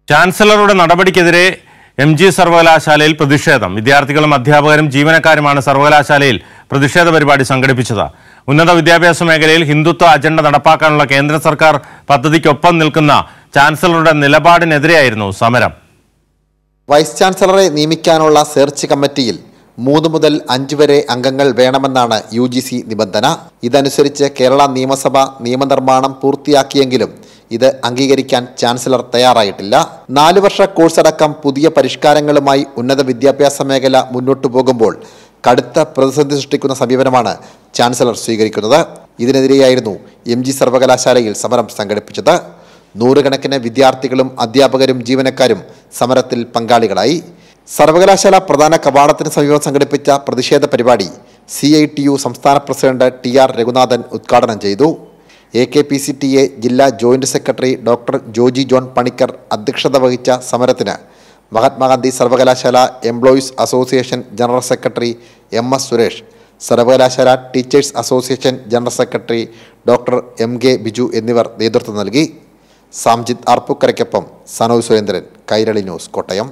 ചാൻസലറുടെ നടപടിക്കെതിരെ എംജി സർവകലാശാലയിൽ പ്രതിഷേധം. വിദ്യാർത്ഥികളും അധ്യാപകരും ജീവനക്കാരുമാണ് സർവകലാശാലയിൽ പ്രതിഷേധ പരിപാടി സംഘടിപ്പിച്ചത്. ഉന്നത വിദ്യാഭ്യാസ മേഖലയിൽ ഹിന്ദുത്വ അജണ്ട നടപ്പാക്കാനുള്ള കേന്ദ്ര സർക്കാർ പദ്ധതിക്കൊപ്പം നിൽക്കുന്ന ചാൻസലറുടെ നിലപാടിനെതിരെയായിരുന്നു സമരം. വൈസ് ചാൻസലറെ നിയമിക്കാനുള്ള സെർച്ച് കമ്മിറ്റിയിൽ 3 മുതൽ 5 വരെ അംഗങ്ങൾ വേണമെന്നാണ് UGC നിബന്ധന. ഇതനുസരിച്ച് കേരള നിയമസഭ നിയമനിർമ്മാണം പൂർത്തിയാക്കിയെങ്കിലും ഇത് അംഗീകരിക്കാൻ ചാൻസലർ തയ്യാറായിട്ടില്ല. 4 വർഷ കോഴ്സടക്കം പുതിയ പരിഷ്കാരങ്ങളുമായി ഉന്നത വിദ്യാഭ്യാസ മേഖല മുന്നോട്ടു പോകുമ്പോൾ കടുത്ത പ്രതിസന്ധി സൃഷ്ടിക്കുന്ന സമീപനമാണ് ചാൻസലർ സ്വീകരിക്കുന്നത്. ഇതിനെതിരെയായിരുന്നു MG സർവകലാശാലയിൽ സമരം സംഘടിപ്പിച്ചത്. 100 കണക്കിന് വിദ്യാർത്ഥികളും അധ്യാപകരും ജീവനക്കാരും സമരത്തിൽ പങ്കാളികളായി. സർവകലാശാല പ്രധാന കവാടത്തിന് സമീപം സംഘടിപ്പിച്ച പ്രതിഷേധ പരിപാടി CITU സംസ്ഥാന പ്രസിഡന്റ് TR രഘുനാഥൻ ഉദ്ഘാടനം ചെയ്തു. AKPCTA ജില്ലാ joint secretary doctor Joji John Panicker അധ്യക്ഷത വഹിച്ച സമരത്തിന് മഹാത്മാഗാന്ധി സർവകലാശാല employees association general secretary MS Suresh, സർവകലാശാല teachers association general secretary doctor MK Biju എന്നിവർ നേതൃത്വം നൽകി. സാംജിത് ആർപ്പുക്കരയ്ക്കൊപ്പം സനോജ് സുരേന്ദ്രൻ, കൈരളി ന്യൂസ്, കോട്ടയം.